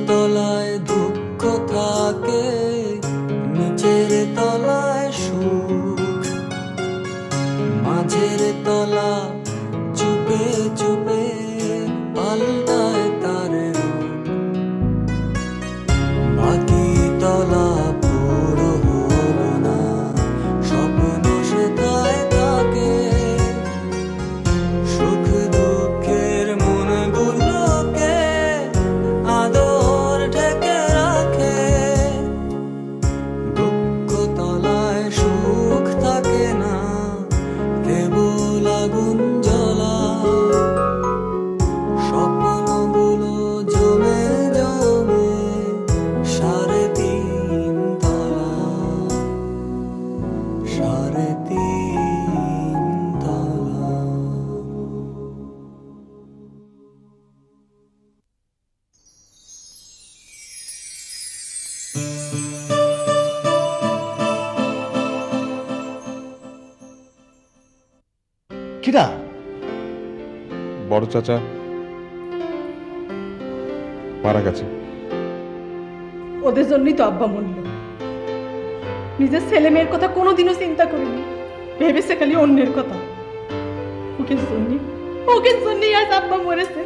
তলায় দুঃখ থাকে, নিচের তলায় সুখ, মাঝের তলা চুপে চুপে পাল্টায় তার রূপ, বাকি তলা পুরো হলো না, স্বপ্ন সেথায় থাকে, সুখ দুঃখের মনগুলোকে আদর ঢেকে রাখে, দুঃখ তলায় সুখ থাকে না, কেবল আগুন জ্বলা, স্বপ্নগুলো জমে জমে সাড়ে তিন তলা, সাড়ে তিন তলা। কিরা? বড় চাচা মারা গেছে। ওদের জন্যই তো আব্বা মরল। নিজের ছেলে মেয়ের কথা কোনোদিনও চিন্তা করিনি, ভেবেছে খালি অন্যের কথা। ওকে জন্যই আজ আব্বা মরেছে।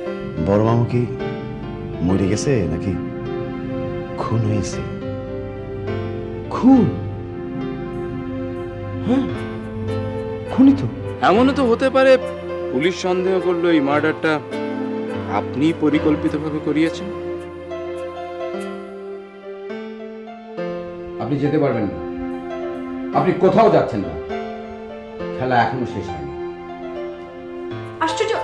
বড় মামু কি মরে গেছে নাকি খুন হয়েছে? খুন? হ্যাঁ, খুনি তো। এমনও তো হতে পারে পুলিশ সন্দেহ করলো এই মার্ডারটা আপনি পরিকল্পিতভাবে করিয়েছেন। আপনি যেতে পারবেন না, আপনি কোথাও যাচ্ছেন না, খেলা এখনো শেষ হয়নি। আশ্চর্য!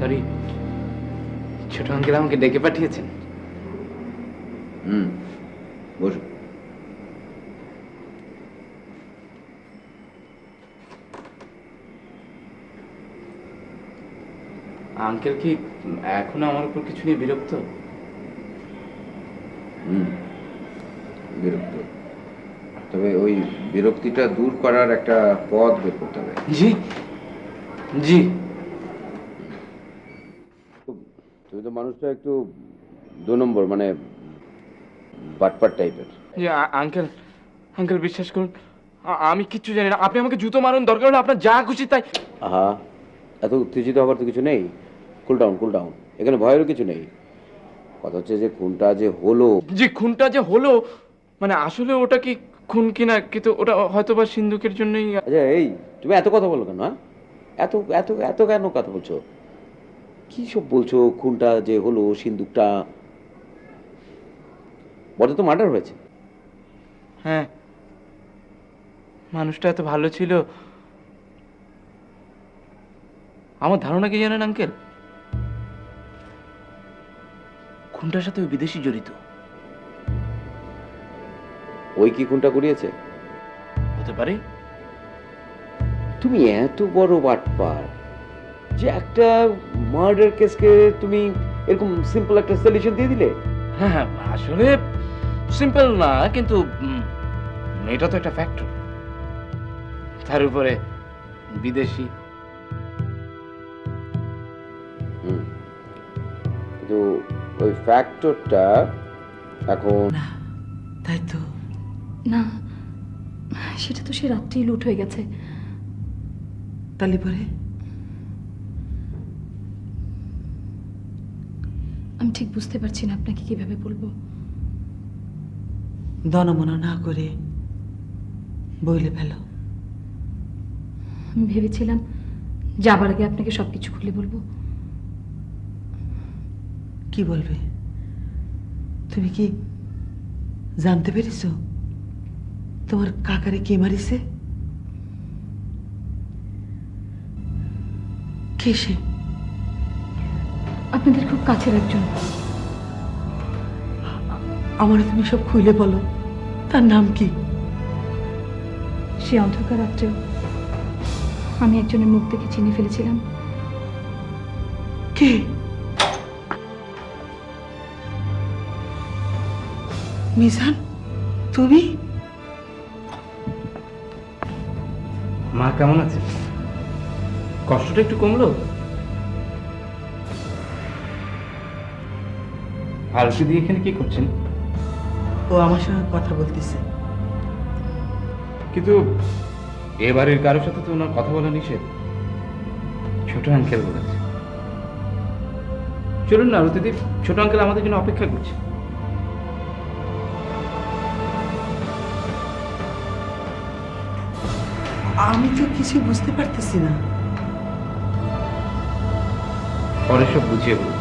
সরি, ছোট আঙ্কেল আমাকে ডেকে পাঠিয়েছেন। বসুন। আঙ্কেল কি এখনো আমার উপর কিছু নিয়ে বিরক্ত? বিরক্ত, তবে ওই বিরক্তিটা দূর করার একটা পথ বের করতে হবে। জি জি। তুমি তো মানুষটা একটু 2 নম্বর, মানে বাটপার টাইপের। আঙ্কেল আঙ্কেল বিশ্বাস করুন, আমি কিচ্ছু জানি না। আপনি আমাকে জুতো মারুন, দরকার হলে আপনার যা খুশি তাই। আহা, এত উত্তেজিত হবার তো কিছু নেই। কুল ডাউন, কুল ডাউন, এখানে ভয়েরও কিছু নেই। কথা হচ্ছে যে খুনটা যে হলো। জি, খুনটা যে হলো, মানে আসলে ওটা কি খুন কিনা, কিন্তু ওটা হয়তো বা সিন্ধুকের জন্যই। আচ্ছা, এই তুমি এত কথা বলো কেন? হ্যাঁ, এত এত এত কেন কথা বলছো? কি সব বলছো? খুনটা যে হলো, সিন্দুকটা, বড় তো মার্ডার হয়েছে। হ্যাঁ, মানুষটা এত ভালো ছিল। আমার ধারণা কি জানেন আঙ্কেল, খুনটার সাথে ওই বিদেশি জড়িত। ওই কি খুনটা করিয়েছে? হতে পারে। তুমি এত বড় বাটপার যে একটা মার্ডার কেসকে তুমি এরকম সিম্পল একটা সলিউশন দিয়ে দিলে। হ্যাঁ হ্যাঁ, আসলে সিম্পল না, কিন্তু এটা তো একটা ফ্যাক্টর, তার উপরে বিদেশি। কিন্তু ওই ফ্যাক্টরটা এখন তাই তো না, সেটা তো সে রাত্রেই লুট হয়ে গেছে। তালি পরে আমি ঠিক বুঝতে পারছি না আপনাকে কিভাবে বলবো। দনমনা না করে বইলে ফেলো। আমি ভেবেছিলাম যাবার আগে আপনাকে সবকিছু খুলে বলবো। কি বলবে? তুমি কি জানতে পেরেছ তোমার কাকারে কে মারিছে? কে সে? আপনাদের খুব কাছের একজন। আমারে তুমি সব খুলে বলো। তার নাম কি? সে অন্ধকার রাত্রেও আমি একজনের মুখ দেখে চিনে ফেলেছিলাম। কে? মিজান, তুমি? মা কেমন আছে? কষ্টটা একটু কমলো? আরতি দিয়ে এখানে কি করছেন? ও আমার সঙ্গে কথা বলতেছে। কিন্তু এ বাড়ির কারোর সাথে তো ওনার কথা বলা নিষেধ। ছোট আঙ্কেল বলেছে। চলুন না আরতিদি, ছোট আঙ্কেল আমাদের জন্য অপেক্ষা করছে। আমি তো কিছু বুঝতে পারতেছি না। পরে সব বুঝিয়ে বলুন।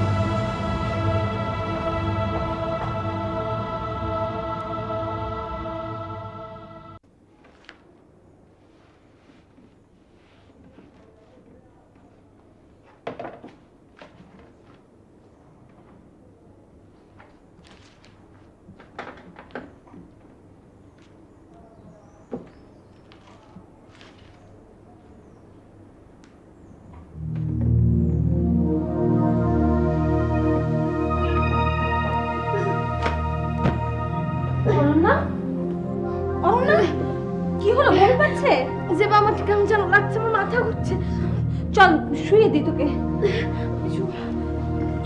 অনন্যা, অনন্যা, কি হলো? মনে পাচ্ছে যে বা আমার কেমন যেন লাগছে, আমার মাথা ঘুরছে। চল শুয়ে দি তোকে।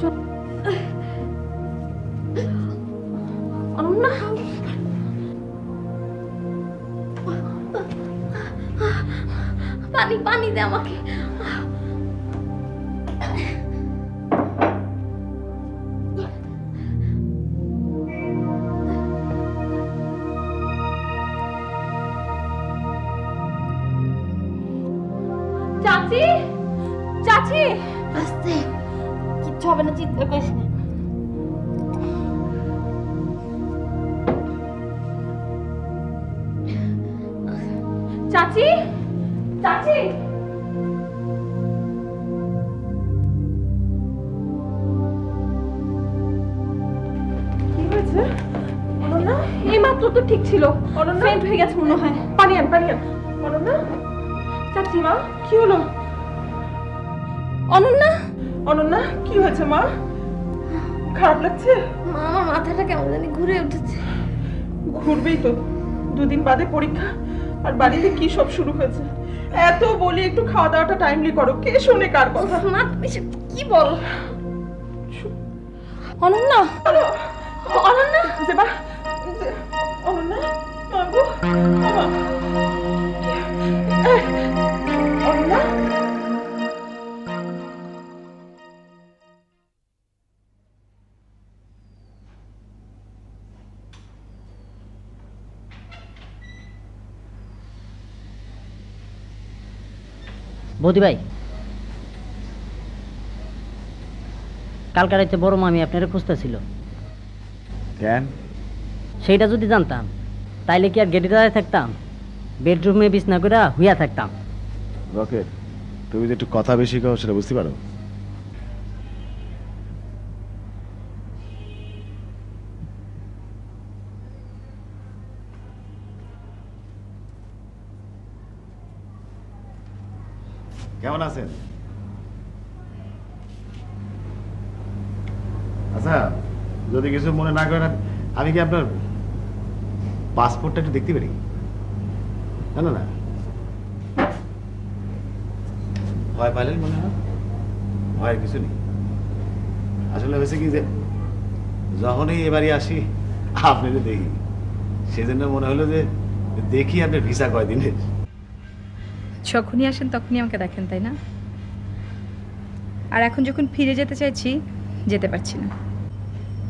চল। অনন্যা, পানি পানি দে আমাকে। চাচি, চাচি, আস্তে, কিচ্ছু হবে না, চিৎকার করিস না। চাচি, চাচি, কি হয়েছে? অনন্যা, এই মাত্র তো ঠিক ছিল। অনন্যা ফেন্ট হয়ে গেছে মনে হয়। পানি আন, পানি আন। অনন্যা, চাচি, মা কি হলো? অনন্যা, অনন্যা, কি হয়েছে মা? খারাপ লাগছে? মা আমার মাথাটা কেমন জানি ঘুরে উঠেছে। ঘুরবেই তো, দুদিন বাদে পরীক্ষা, আর বাড়িতে কি সব শুরু হয়েছে। এত বলি একটু খাওয়া দাওয়াটা টাইমলি করো, কে শোনে কার কথা? মা তুমি সব কি বল? অনন্যা, অনন্যা, দেবা, অনন্যা, মাগো, মা, অনন্যা। বৌদি ভাই, কালকে রাতে বড় মামি আপনারা খুঁজতেছিল। কেন? সেইটা যদি জানতাম তাইলে কি আর গেটে দাঁড়ায় থাকতাম? বেডরুমে বিছনা করে হুইয়া থাকতাম। রকেট, তুমি যে একটু কথা বেশি কও সেটা বুঝতে পারো? কেমন আছেন? আচ্ছা, যদি কিছু মনে না করেন, আমি কি আপনার পাসপোর্টটা একটু দেখতে পারি? না না না, ভয় পাইলেন মনে হয়? ভয়ের কিছু নেই। আসলে হয়েছে কি যে যখনই এবারে আসি আপনাকে দেখি, সেজন্য মনে হলো যে দেখি আপনার ভিসা কয়দিনের। যখনই আসেন তখনই আমাকে দেখেন, তাই না? আর এখন যখন ফিরে যেতে চাইছি, যেতে পারছি না।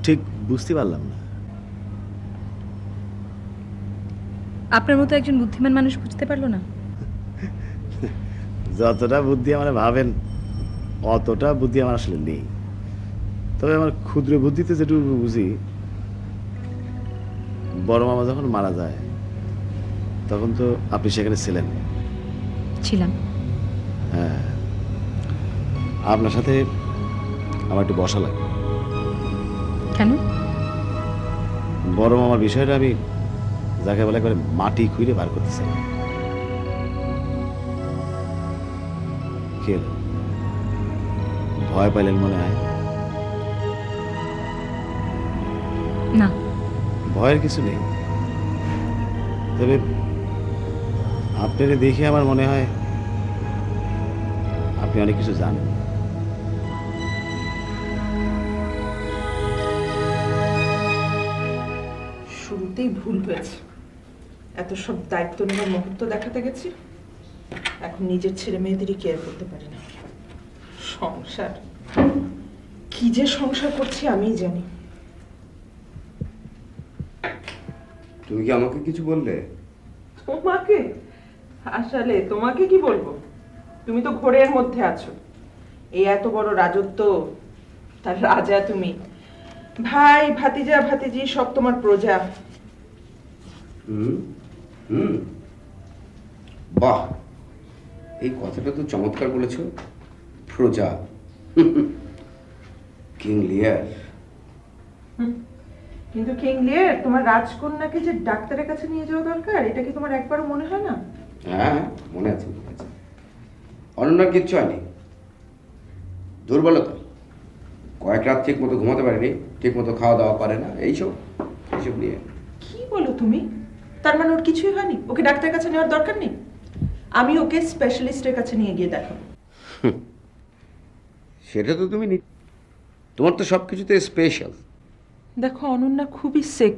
ঠিক বুঝতে পারলাম না। আপনার মতো একজন বুদ্ধিমান মানুষ বুঝতে পারলো না? যতটা বুদ্ধি আমার ভাবেন অতটা বুদ্ধি আমার আসলে নেই। তবে আমার ক্ষুদ্র বুদ্ধিতে যেটুকু বুঝি, বড় মামা যখন মারা যায় তখন তো আপনি সেখানে ছিলেন। ছিলাম। হ্যাঁ, আপনার সাথে আমার একটু বসা লাগে। কেন? বড় মামার বিষয়টা আমি যাকে বলে করে মাটি খুঁড়ে বার করতে চাই। কি হলো? ভয় পাইলেন মনে হয়? না। ভয়ের কিছু নেই, তবে আপনাকে দেখে আমার মনে হয় আপনি অনেক কিছু জানেন। শুরুতেই ভুল হয়েছে, এত সব দায়িত্ব নেওয়ার মুহূর্ত দেখাতে গেছি, এখন নিজের ছেলে মেয়েদেরই কেয়ার করতে পারি না। সংসার কি যে সংসার করছি আমিই জানি। তুমি কি আমাকে কিছু বললে? তোমাকে? আসলে তোমাকে কি বলবো, তুমি তো ঘোরের মধ্যে আছো। এই এত বড় রাজত্ব, তার রাজা তুমি, ভাই ভাতিজা ভাতিজি সব তোমার প্রজা। হুম হুম, বাহ, এই কথাটা তো চমৎকার বলেছ। প্রজা, কিং লিয়ার। কিন্তু কিং লিয়ার, তোমার রাজকন্যাকে যে ডাক্তারের কাছে নিয়ে যাওয়া দরকার, এটা কি তোমার একবারও মনে হয় না? হ্যাঁ, মনে আছে মনে আছে। অনন্যার কিচ্ছু হয়নি, দুর্বলতা। কয়েক রাত ঠিক মতো ঘুমাতে পারেনি, ঠিক মতো খাওয়া দাওয়া করে না, এইসব নিয়ে। কি বলো তুমি? তার মানে ওর কিছুই হয়নি? ওকে ডাক্তারের কাছে নেওয়ার দরকার নেই? আমি ওকে স্পেশালিস্টের কাছে নিয়ে গিয়ে দেখাবো। সেটা তো তুমি তোমার তো সব কিছুতে স্পেশাল। দেখো, অনন্যা খুবই সিক,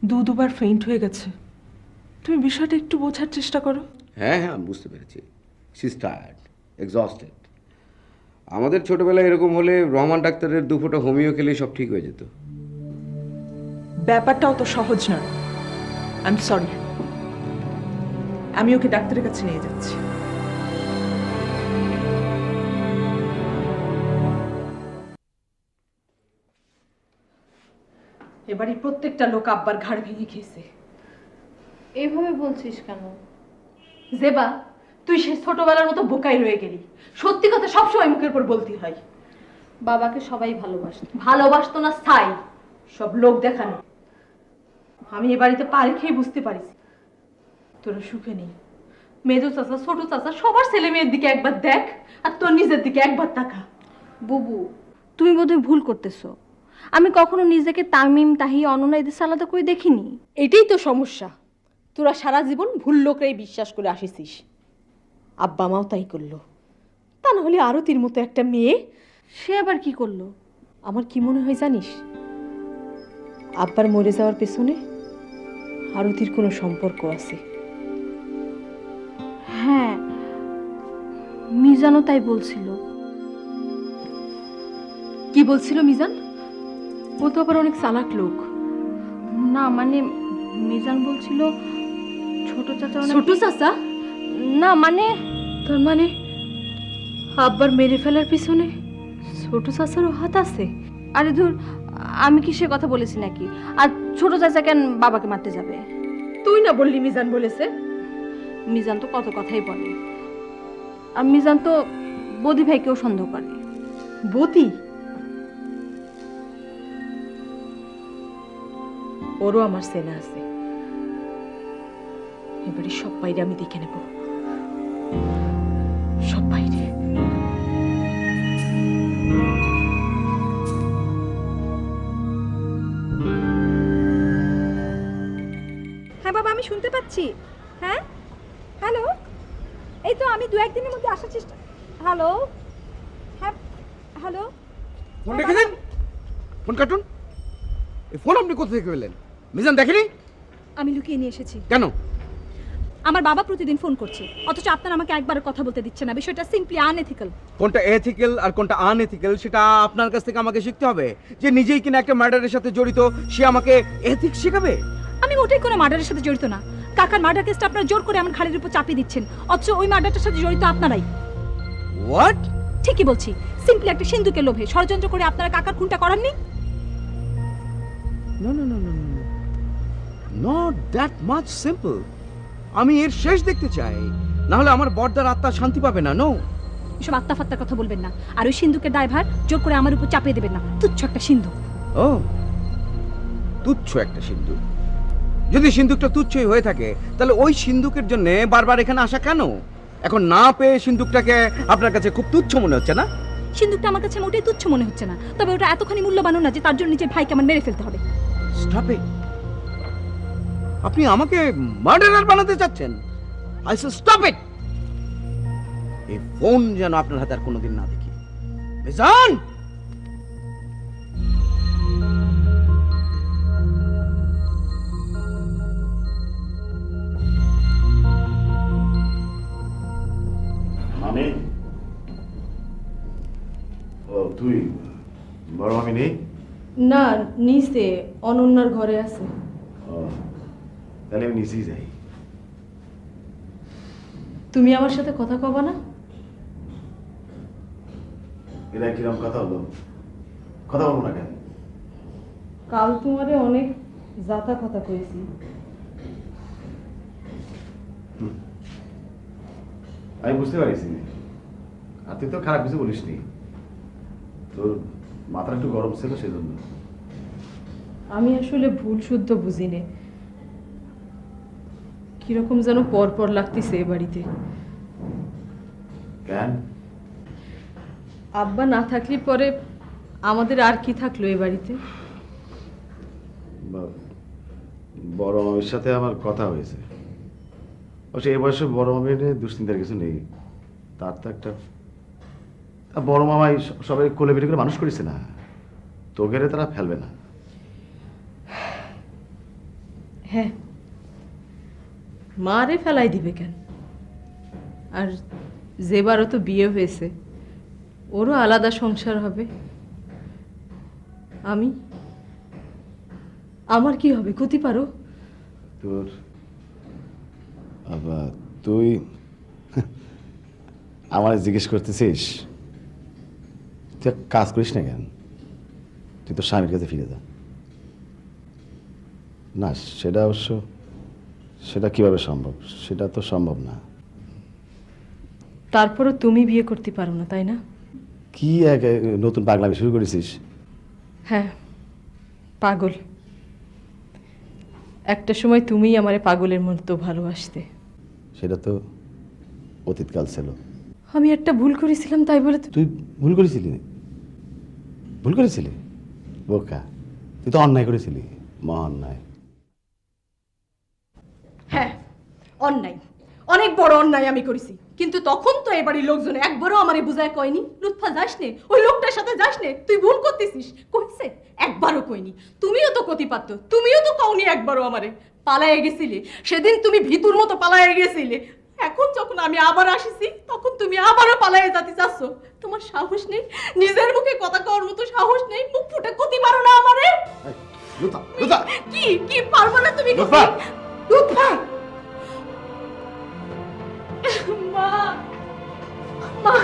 দুবার ফেইন্ট হয়ে গেছে। তুমি বিষয়টা একটু বোঝার চেষ্টা করো। হ্যাঁ হ্যাঁ, আমি বুঝতে পেরেছি। She is tired, exhausted. আমাদের ছোটবেলায় এরকম হলে রহমান ডাক্তারের 2 ফোঁটা হোমিও খেলে সব ঠিক হয়ে যেত। ব্যাপারটা অত সহজ নয়। আই এম সরি, আমি ওকে ডাক্তারের কাছে নিয়ে যাচ্ছি। এবারে প্রত্যেকটা লোক আব্বার ঘাড় ভেঙে খেয়েছে। এভাবে বলছিস কেন? জেবা, তুই সে ছোটবেলার মতো বোকাই রয়ে গেলি। সত্যি কথা সবসময় মুখের উপর বলতে হয়। বাবাকে সবাই ভালোবাসত। ভালোবাসতো না স্থায়ী, সব লোক দেখানো। আমি এ বাড়িতে পা রেখেই বুঝতে পারিস তোরা সুখে নেই। মেজো চাচা, ছোট চাচা, সবার ছেলে মেয়ের দিকে একবার দেখ, আর তোর নিজের দিকে একবার তাকা। বুবু, তুমি বোধহয় ভুল করতেছো। আমি কখনো নিজেকে তামিম, তাহি, অনন্যা এদের আলাদা করে দেখিনি। এটাই তো সমস্যা, তোরা সারা জীবন ভুল লোকরাই বিশ্বাস করে আসিস। আব্বা মাও তাই করলো, তা না হলে আরতির মতো একটা মেয়ে। সে আবার কি করলো? আমার কি মনে হয় জানিস, আব্বার মরে যাওয়ার পেছনে আরতির কোনো সম্পর্ক আছে। হ্যাঁ, মিজানও তাই বলছিল। কি বলছিল মিজান? ও তো আবার অনেক চালাক লোক। না মানে মিজান বলছিল ছোট চাচা। ছোট চাচা? না মানে, তার মানে আব্বার মেরে ফেলার পিছনে ছোট চাচারও হাত আছে? আরে ধুর, আমি কি সে কথা বলেছি নাকি? আর ছোট চাচা কেন বাবাকে মারতে যাবে? তুই না বললি মিজান বলেছে? মিজান তো কত কথাই বলে। আর মিজান তো বদি ভাইকেও সন্দেহ করে। বদি? ওরও আমার সেনা আছে। এবারে সব বাইরে আমি দেখে নেব, সব বাইরে। হ্যাঁ বাবা, আমি শুনতে পাচ্ছি। হ্যাঁ, হ্যালো, এই তো আমি 2-1 দিনের মধ্যে আসার চেষ্টা। হ্যালো, হ্যাঁ, হ্যালো। ফোন রেখে দেন, ফোন কাটুন। এই ফোন আপনি কোথা থেকে পেলেন? মিজান দেখেনি? আমি লুকিয়ে নিয়ে এসেছি। কেন? আমার বাবা প্রতিদিন ফোন করছে, অথচ আপনারা আমাকে একবার কথা বলতে দিচ্ছে না। বিষয়টা সিম্পলি আনএথিক্যাল। কোনটা এথিক্যাল আর কোনটা আনএথিক্যাল সেটা আপনার কাছ থেকে আমাকে শিখতে হবে। যে নিজেই কিনা একটা মার্ডারের সাথে জড়িত, সে আমাকে এথিক্স শেখাবে? আমি মোটেই কোনো মার্ডারের সাথে জড়িত না। কাকার মার্ডার কেসটা আপনারা জোর করে আমার ঘাড়ের উপর চাপিয়ে দিচ্ছেন, অথচ ওই মার্ডারটার সাথে জড়িত আপনারাই। হোয়াট? ঠিকই বলছি, সিম্পলি একটা সিন্ধুকের লোভে ষড়যন্ত্র করে আপনারা কাকার খুনটা করাননি। No no no no no, not that much simple. আমি এর শেষ দেখতে চাই, না হলে আমার বর্দার আত্মা শান্তি পাবে না। নো, এসব আত্মা ফাত্তার কথা বলবেন না, আর ওই সিন্ধুকের দায়ভার জোর করে আমার উপর চাপিয়ে দেবেন না। তুচ্ছ একটা সিন্ধুক। ও, তুচ্ছ একটা সিন্ধুক। যদি সিন্ধুকটা তুচ্ছই হয়ে থাকে, তাহলে ওই সিন্ধুকের জন্য বারবার এখানে আসা কেন? এখন না পেয়ে সিন্ধুকটাকে আপনার কাছে খুব তুচ্ছ মনে হচ্ছে না? সিন্ধুকটা আমার কাছে মোটেই তুচ্ছ মনে হচ্ছে না, তবে ওটা এতখানি মূল্যবানও না যে তার জন্য নিজের ভাইকে আমার মেরে ফেলতে হবে। Stop it. আপনি আমাকে মার্ডারার বানাতে চাচ্ছেন? I say stop it. এই ফোন যেন আপনার হাতে আর কোনোদিন না দেখি। মিজান, মানে ও তুই বড় মামি নেই? না, নিচে অনন্যার ঘরে আছে। ও, তাহলে আমি নিচেই যাই। তুমি আমার সাথে কথা কবা না? এটা কিরকম কথা হলো? কথা বলবো না কেন? কাল তোমারে অনেক জাতা কথা কইছি। আমি বুঝতে পারিস আর তুই তো খারাপ কিছু বলিস নি, তোর মাথা একটু গরম ছিল সেজন্য। আমি আসলে ভুল শুদ্ধ বুঝিনি, কিরকম যেন পর পর লাগতেছে এ বাড়িতে। কেন? আব্বা না থাকলে পরে আমাদের আর কি থাকলো এ বাড়িতে? বড় মামির সাথে আমার কথা হয়েছে। অবশ্য এই বয়সে বড় মামির নিয়ে দুশ্চিন্তার কিছু নেই। তার তো একটা বড় মামাই সবাই কোলে পিঠে করে মানুষ করেছে না, তোকে তারা ফেলবে না। হ্যাঁ, মারে ফেলাই দিবে কেন? আর যেবারও তো বিয়ে হয়েছে, ওরও আলাদা সংসার হবে। আমার কি হবে? ক্ষতি পারো? তোর আবার তুই আমার জিজ্ঞেস করতেছিস? তুই এক কাজ করিস না কেন? তুই তোর স্বামীর কাছে ফিরে যা না। সেটা অবশ্য সেটা কিভাবে সম্ভব? সেটা তো সম্ভব না। তারপরও তুমি বিয়ে করতে পারো না, তাই না? কি এক নতুন পাগলামি শুরু করেছিস? হ্যাঁ, পাগল। একটা সময় তুমিই আমারে পাগলের মতো ভালোবাসতে। সেটা তো অতীতকাল ছিল। আমি একটা ভুল করেছিলাম, তাই বলে তুই ভুল করেছিলি? ভুল করেছিলি বোকা? তুই তো অন্যায় করেছিলি, মহা অন্যায়। হ্যাঁ, অন্যায়, অনেক বড় অন্যায় আমি করেছি। কিন্তু তখন তো এবারের লোকজন একবারও আমারে বুঝায় কয়নি, লুৎফা যাস নে, ওই লোকটার সাথে যাস নে, তুই ভুল করতেছিস। কইছে? একবারও কইনি। তুমিও তো ক্ষতি পারত, তুমিও তো কওনি একবারও আমারে। পালায়ে গেছিলে সেদিন, তুমি ভিতুর মতো পালায়ে গেছিলে। এখন যখন আমি আবার আসিছি, তখন তুমি আবারও পালায়ে যেতে চাচ্ছ। তোমার সাহস নেই, নিজের মুখে কথা কওয়ার মতো সাহস নেই। মুখ ফুটে ক্ষতি পারো না আমারে। কি কি পারবো না তুমি? লুৎফা, মা, মা,